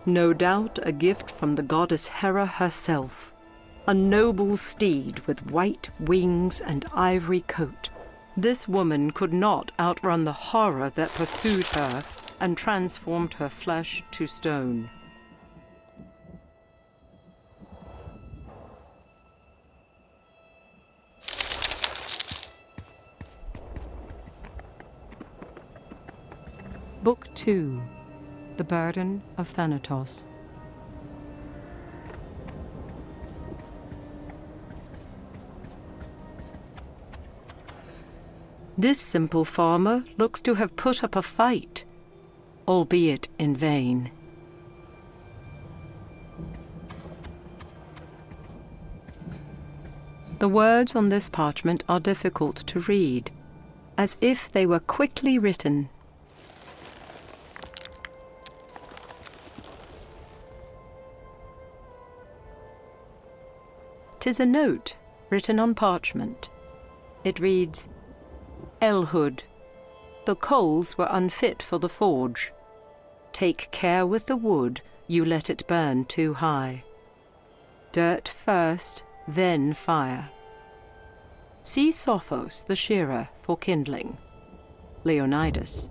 No doubt a gift from the goddess Hera herself. A noble steed with white wings and ivory coat. This woman could not outrun the horror that pursued her and transformed her flesh to stone. Book 2. The Burden of Thanatos. This simple farmer looks to have put up a fight, albeit in vain. The words on this parchment are difficult to read, as if they were quickly written. 'Tis a note written on parchment. It reads, Elhood, the coals were unfit for the forge. Take care with the wood, you let it burn too high. Dirt first, then fire. See Sophos the shearer for kindling. Leonidas.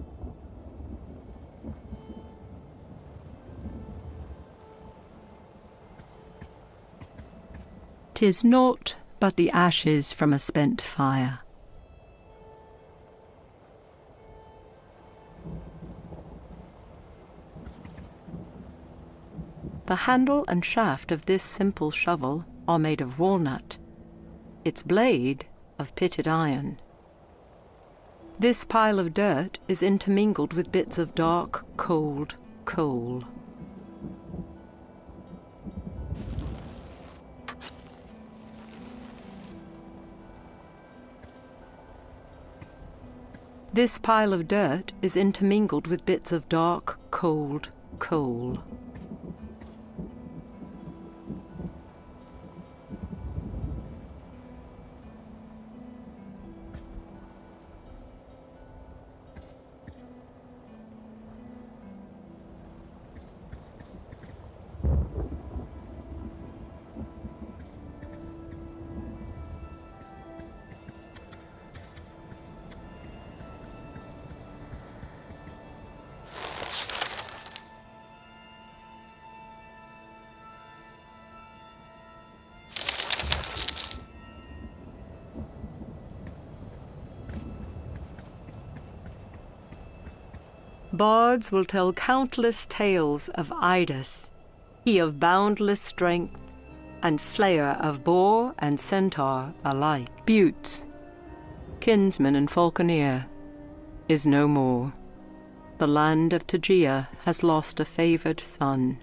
'Tis naught but the ashes from a spent fire. The handle and shaft of this simple shovel are made of walnut, its blade of pitted iron. This pile of dirt is intermingled with bits of dark, cold coal. This pile of dirt is intermingled with bits of dark, cold coal. Bards will tell countless tales of Idas, he of boundless strength, and slayer of boar and centaur alike. Buttes, kinsman and falconer, is no more. The land of Tegea has lost a favoured son.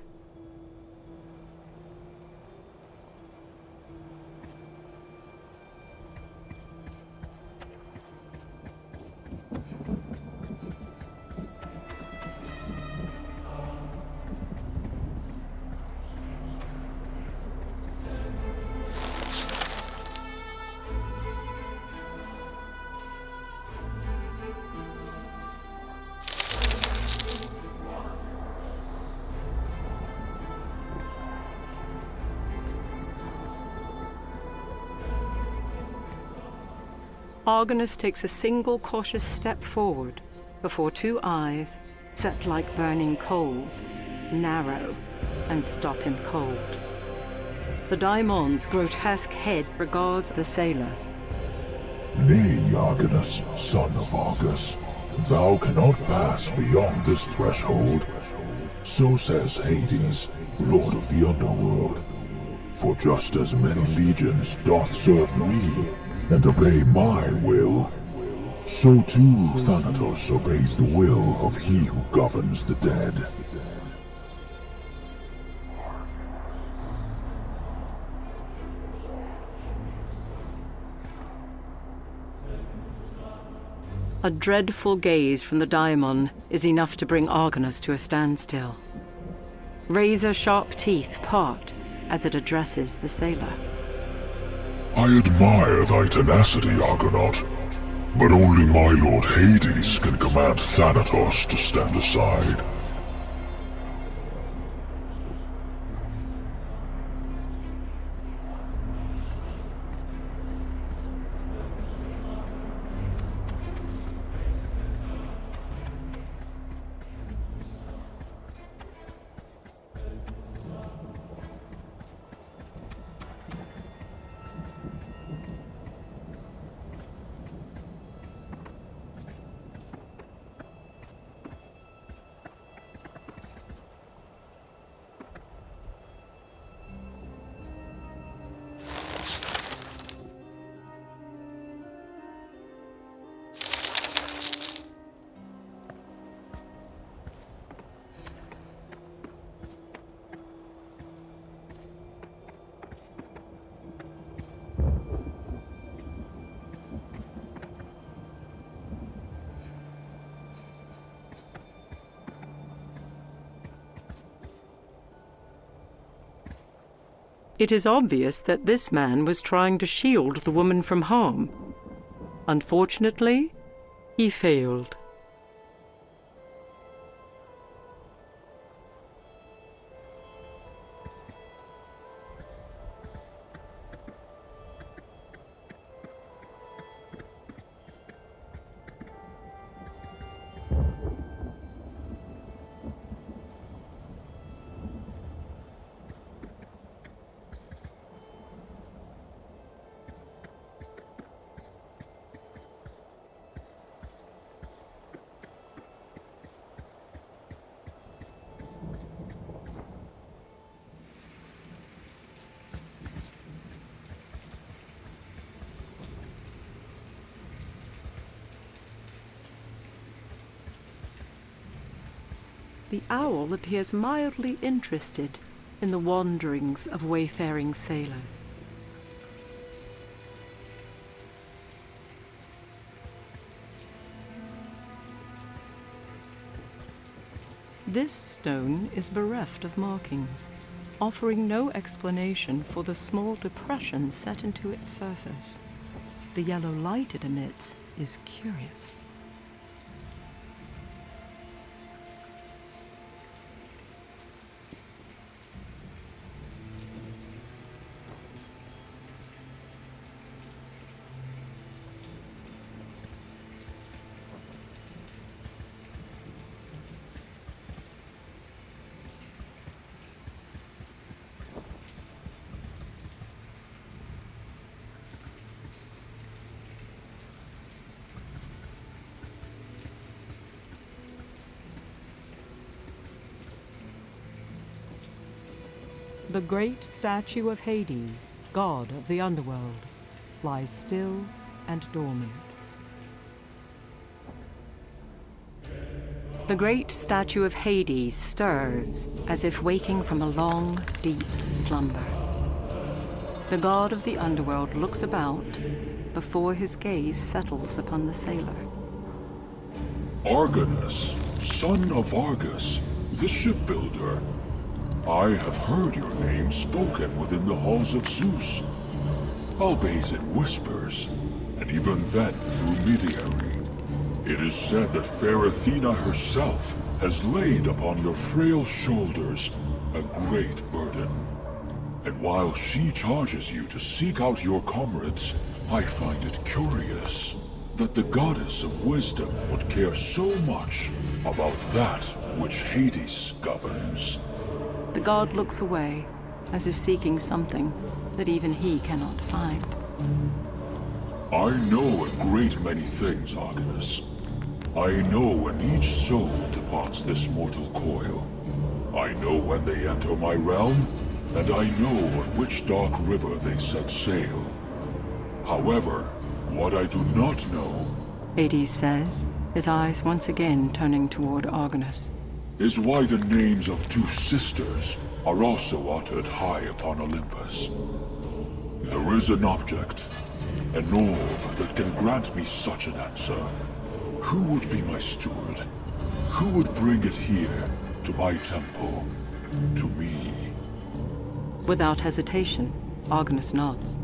Argonus takes a single cautious step forward before two eyes, set like burning coals, narrow and stop him cold. The Daimon's grotesque head regards the sailor. Nay, Argonus, son of Argus, thou cannot pass beyond this threshold. So says Hades, lord of the underworld. For just as many legions doth serve me, and obey my will, so too Thanatos obeys the will of he who governs the dead. A dreadful gaze from the Daimon is enough to bring Argonus to a standstill. Razor-sharp teeth part as it addresses the sailor. I admire thy tenacity, Argonaut, but only my lord Hades can command Thanatos to stand aside. It is obvious that this man was trying to shield the woman from harm. Unfortunately, he failed. The owl appears mildly interested in the wanderings of wayfaring sailors. This stone is bereft of markings, offering no explanation for the small depression set into its surface. The yellow light it emits is curious. The great statue of Hades, god of the underworld, lies still and dormant. The great statue of Hades stirs as if waking from a long, deep slumber. The god of the underworld looks about before his gaze settles upon the sailor. Argonus, son of Argus, the shipbuilder. I have heard your name spoken within the halls of Zeus, albeit in whispers, and even then through mediary. It is said that fair Athena herself has laid upon your frail shoulders a great burden. And while she charges you to seek out your comrades, I find it curious that the goddess of wisdom would care so much about that which Hades governs. The god looks away, as if seeking something that even he cannot find. I know a great many things, Argonus. I know when each soul departs this mortal coil. I know when they enter my realm, and I know on which dark river they set sail. However, what I do not know, Hades says, his eyes once again turning toward Argonus, is why the names of two sisters are also uttered high upon Olympus. There is an object, an orb that can grant me such an answer. Who would be my steward? Who would bring it here, to my temple, to me? Without hesitation, Argonus nods.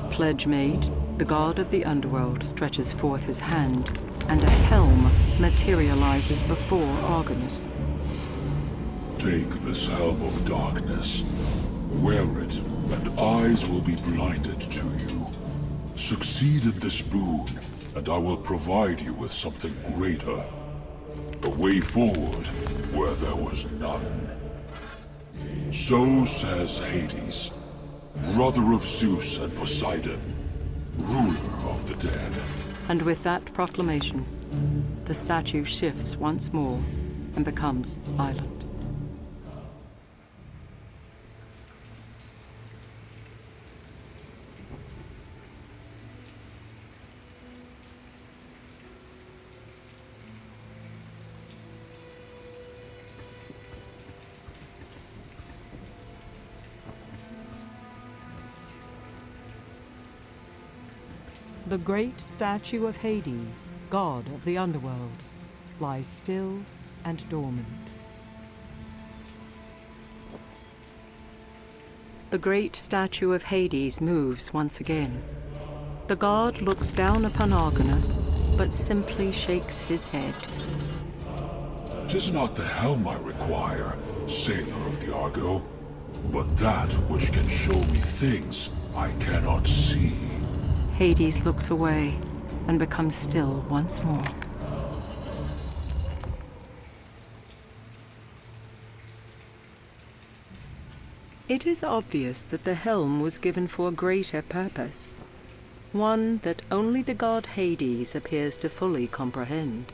Pledge made, the god of the underworld stretches forth his hand, and a helm materializes before Argonus. Take this helm of darkness. Wear it, and eyes will be blinded to you. Succeed in this boon, and I will provide you with something greater. A way forward where there was none. So says Hades, brother of Zeus and Poseidon, ruler of the dead. And with that proclamation, the statue shifts once more and becomes silent. The great statue of Hades, god of the underworld, lies still and dormant. The great statue of Hades moves once again. The god looks down upon Argonus, but simply shakes his head. 'Tis not the helm I require, sailor of the Argo, but that which can show me things I cannot see. Hades looks away and becomes still once more. It is obvious that the helm was given for a greater purpose, one that only the god Hades appears to fully comprehend.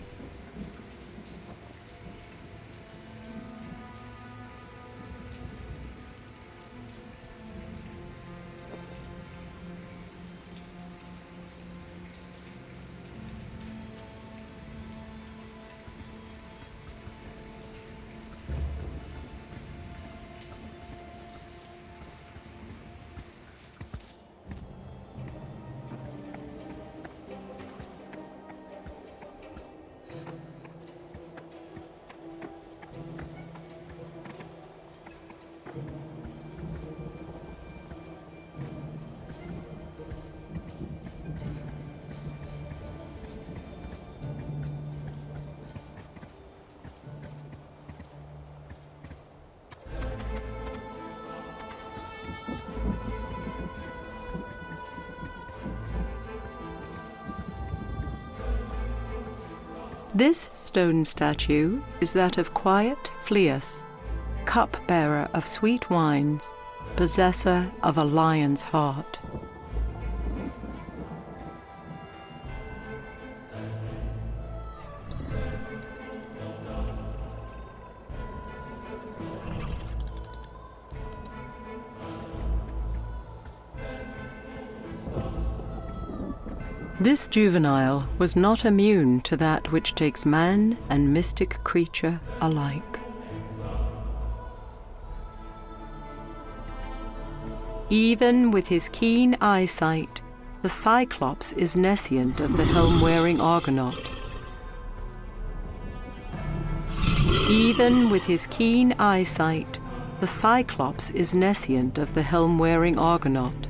This stone statue is that of quiet Phlius, cup-bearer of sweet wines, possessor of a lion's heart. This juvenile was not immune to that which takes man and mystic creature alike. Even with his keen eyesight, the Cyclops is nescient of the helm-wearing Argonaut. Even with his keen eyesight, the Cyclops is nescient of the helm-wearing Argonaut.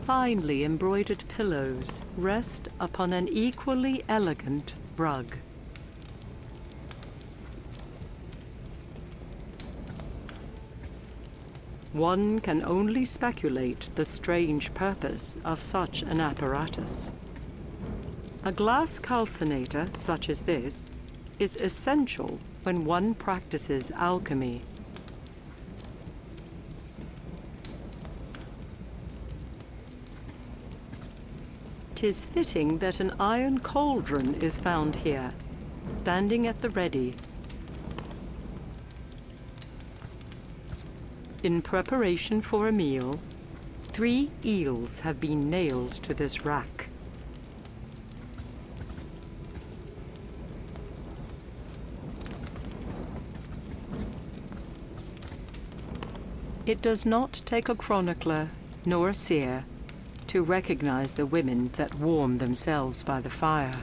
Finely embroidered pillows rest upon an equally elegant rug. One can only speculate the strange purpose of such an apparatus. A glass calcinator such as this is essential when one practices alchemy. It is fitting that an iron cauldron is found here, standing at the ready. In preparation for a meal, 3 eels have been nailed to this rack. It does not take a chronicler nor a seer to recognize the women that warm themselves by the fire.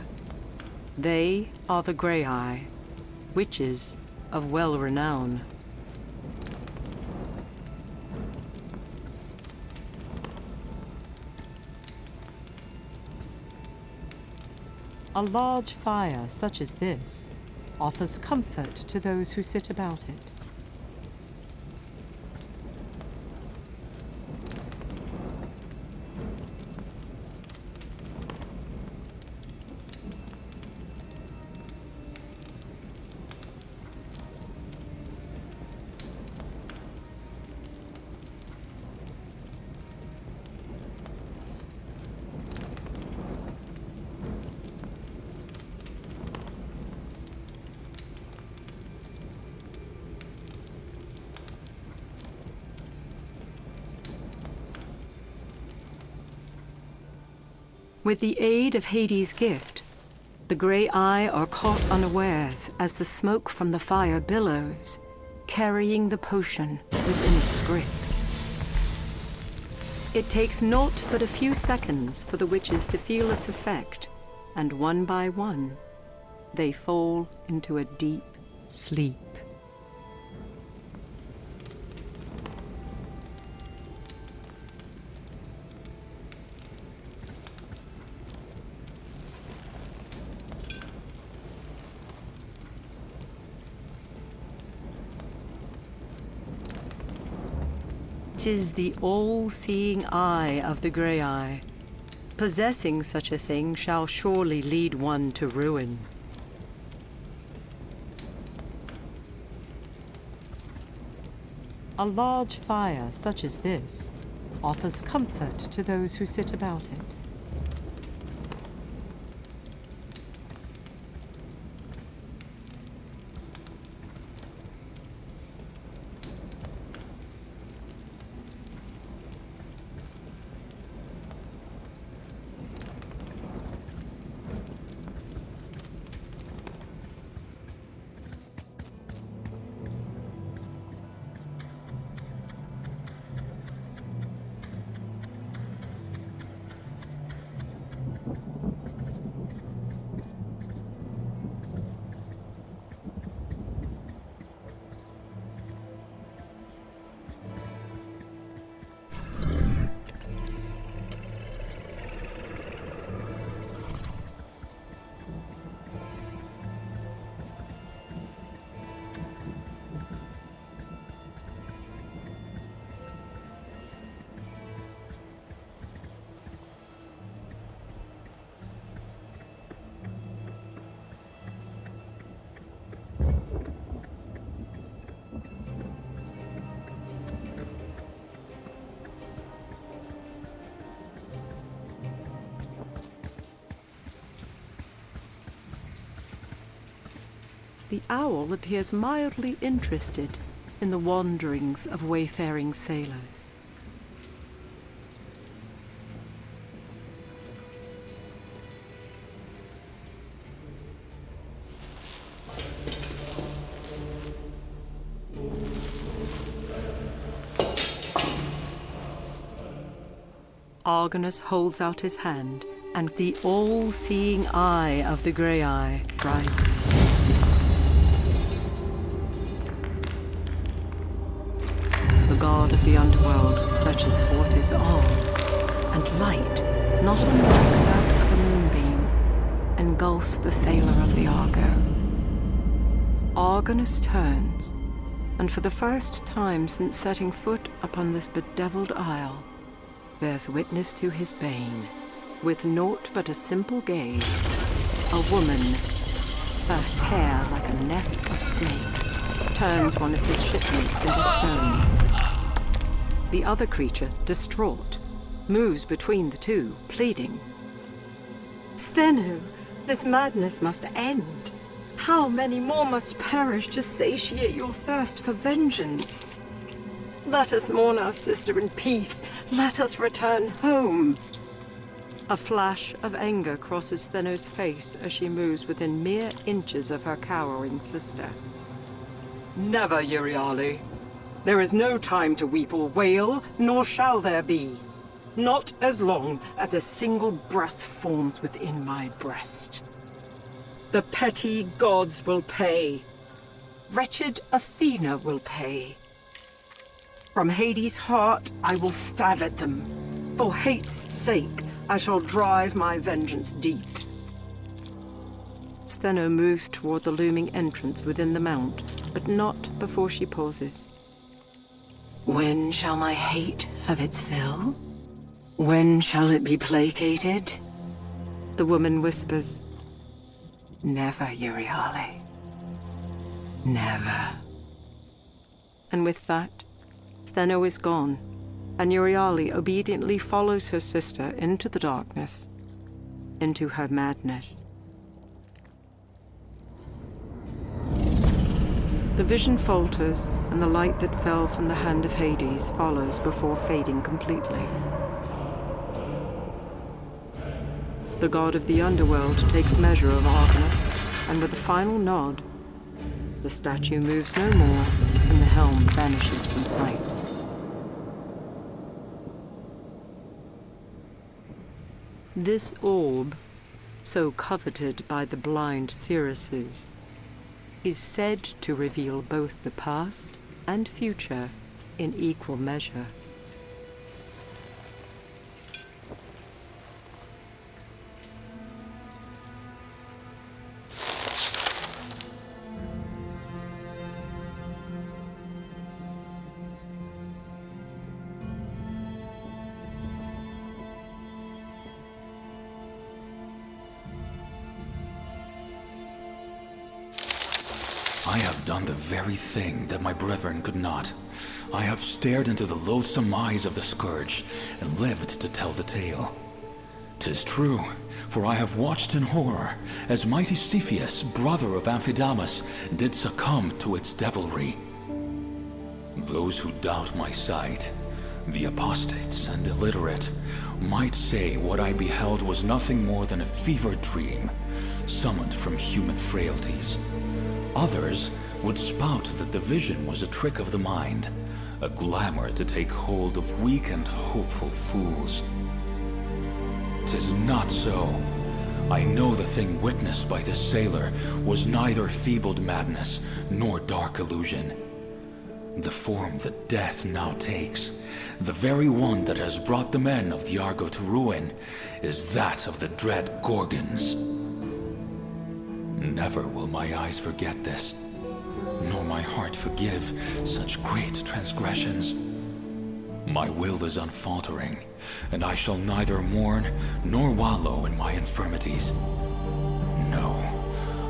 They are the Grey-Eye, witches of well renown. A large fire such as this offers comfort to those who sit about it. With the aid of Hades' gift, the Grey-Eye are caught unawares as the smoke from the fire billows, carrying the potion within its grip. It takes naught but a few seconds for the witches to feel its effect, and one by one, they fall into a deep sleep. Tis the all-seeing eye of the Grey-Eye. Possessing such a thing shall surely lead one to ruin. A large fire such as this offers comfort to those who sit about it. The owl appears mildly interested in the wanderings of wayfaring sailors. Argonus holds out his hand, and the all-seeing eye of the Grey-Eye rises. The god of the underworld stretches forth his arm, and light, not unlike that of a moonbeam, engulfs the sailor of the Argo. Argonus turns, and for the first time since setting foot upon this bedeviled isle, bears witness to his bane. With naught but a simple gaze, a woman, her hair like a nest of snakes, turns one of his shipmates into stone. The other creature, distraught, moves between the two, pleading. Steno, this madness must end. How many more must perish to satiate your thirst for vengeance? Let us mourn our sister in peace. Let us return home. A flash of anger crosses Steno's face as she moves within mere inches of her cowering sister. Never, Euryale. There is no time to weep or wail, nor shall there be. Not as long as a single breath forms within my breast. The petty gods will pay. Wretched Athena will pay. From Hades' heart I will stab at them. For hate's sake, I shall drive my vengeance deep. Steno moves toward the looming entrance within the mount, but not before she pauses. When shall my hate have its fill? When shall it be placated? The woman whispers. Never, Euryale. Never. And with that, Steno is gone, and Euryale obediently follows her sister into the darkness, into her madness. The vision falters, and the light that fell from the hand of Hades follows before fading completely. The god of the underworld takes measure of Argonus, and with a final nod, the statue moves no more, and the helm vanishes from sight. This orb, so coveted by the blind seeresses, is said to reveal both the past and future in equal measure. I have done the very thing that my brethren could not. I have stared into the loathsome eyes of the scourge and lived to tell the tale. 'Tis true, for I have watched in horror as mighty Cepheus, brother of Amphidamas, did succumb to its devilry. Those who doubt my sight, the apostates and illiterate, might say what I beheld was nothing more than a fevered dream, summoned from human frailties. Others would spout that the vision was a trick of the mind, a glamour to take hold of weak and hopeful fools. 'Tis not so. I know the thing witnessed by this sailor was neither feebled madness nor dark illusion. The form that death now takes, the very one that has brought the men of the Argo to ruin, is that of the dread Gorgons. Never will my eyes forget this, nor my heart forgive such great transgressions. My will is unfaltering, and I shall neither mourn nor wallow in my infirmities. No,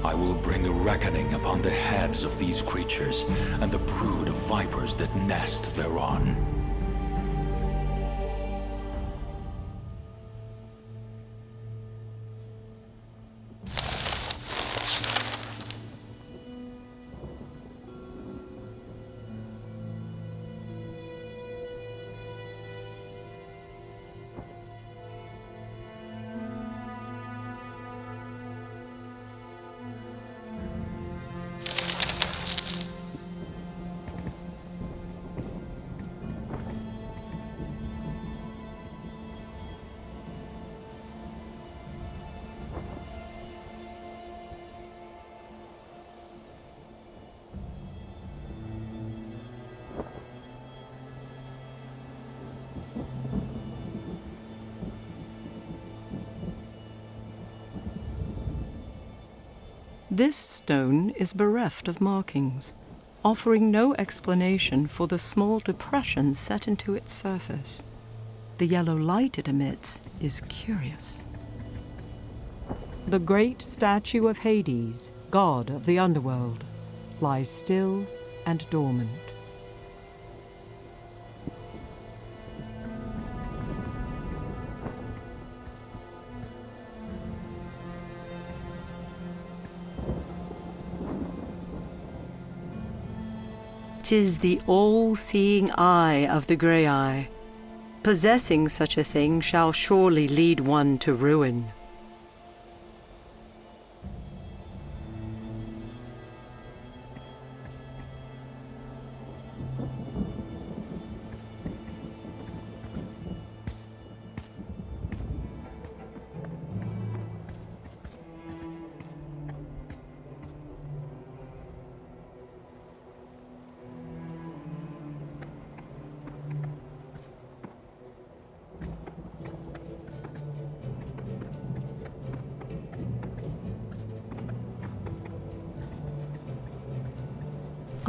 I will bring a reckoning upon the heads of these creatures and the brood of vipers that nest thereon. This stone is bereft of markings, offering no explanation for the small depressions set into its surface. The yellow light it emits is curious. The great statue of Hades, god of the underworld, lies still and dormant. 'Tis the all-seeing eye of the grey eye. Possessing such a thing shall surely lead one to ruin.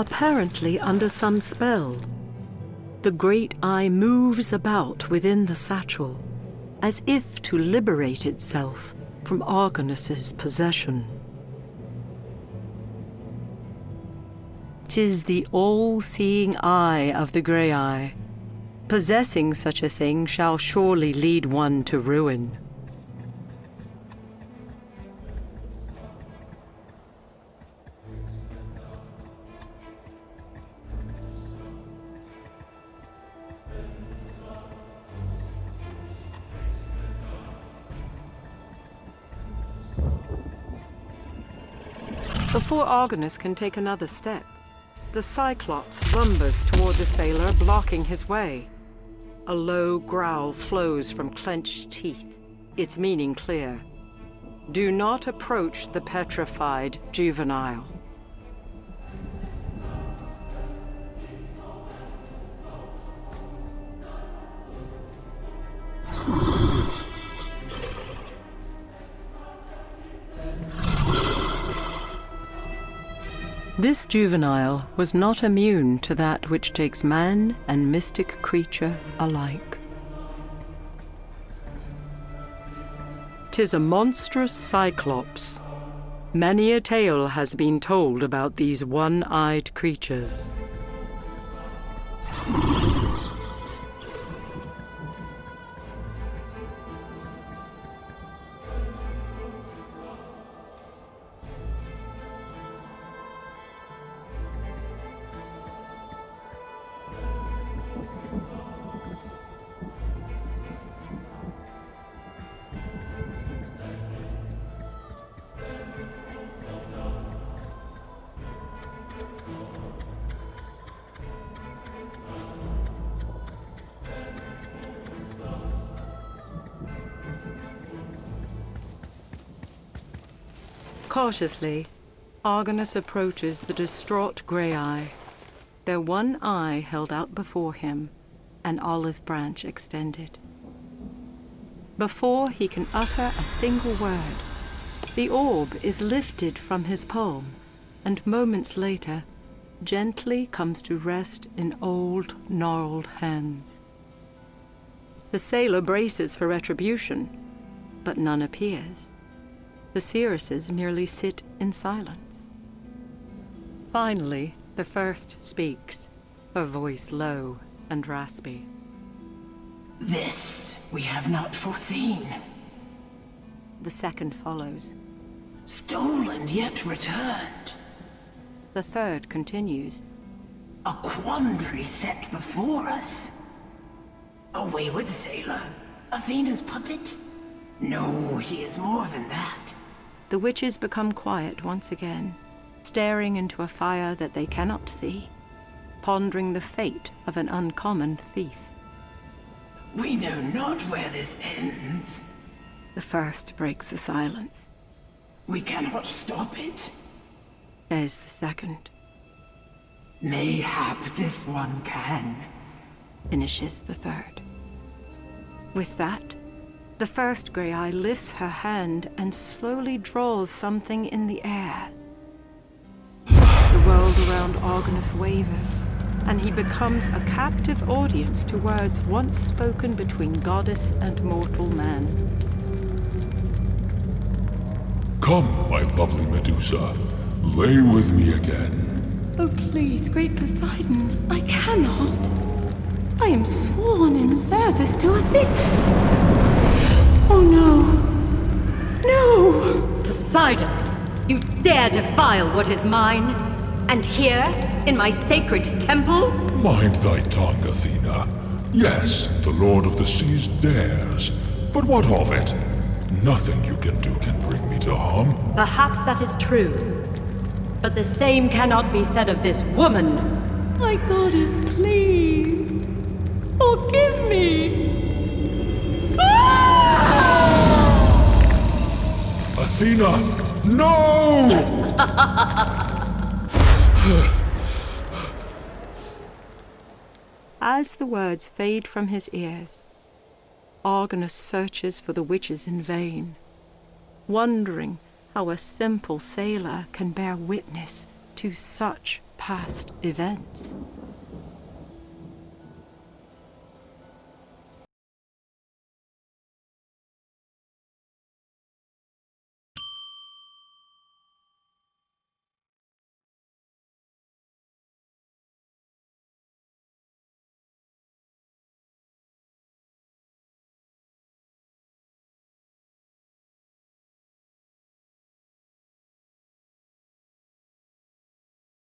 Apparently under some spell, the great eye moves about within the satchel, as if to liberate itself from Argonus's possession. 'Tis the all-seeing eye of the grey eye. Possessing such a thing shall surely lead one to ruin. Before Argonus can take another step, the Cyclops lumbers toward the sailor, blocking his way. A low growl flows from clenched teeth, its meaning clear. Do not approach the petrified juvenile. This juvenile was not immune to that which takes man and mystic creature alike. 'Tis a monstrous Cyclops. Many a tale has been told about these one-eyed creatures. Cautiously, Argonus approaches the distraught grey eye. Their one eye held out before him, an olive branch extended. Before he can utter a single word, the orb is lifted from his palm, and moments later, gently comes to rest in old, gnarled hands. The sailor braces for retribution, but none appears. The seeresses merely sit in silence. Finally, the first speaks, her voice low and raspy. This we have not foreseen. The second follows. Stolen yet returned. The third continues. A quandary set before us. A wayward sailor? Athena's puppet? No, he is more than that. The witches become quiet once again, staring into a fire that they cannot see, pondering the fate of an uncommon thief. We know not where this ends. The first breaks the silence. We cannot stop it. Says the second. Mayhap this one can. Finishes the third. With that, the first grey eye lifts her hand and slowly draws something in the air. The world around Argonus wavers, and he becomes a captive audience to words once spoken between goddess and mortal man. Come, my lovely Medusa. Lay with me again. Oh, please, great Poseidon, I cannot. I am sworn in service to a thief. Oh, no. No! Poseidon! You dare defile what is mine? And here, in my sacred temple? Mind thy tongue, Athena. Yes, the Lord of the Seas dares. But what of it? Nothing you can do can bring me to harm. Perhaps that is true. But the same cannot be said of this woman. My goddess, please. Forgive me. Athena, no! As the words fade from his ears, Argonus searches for the witches in vain, wondering how a simple sailor can bear witness to such past events.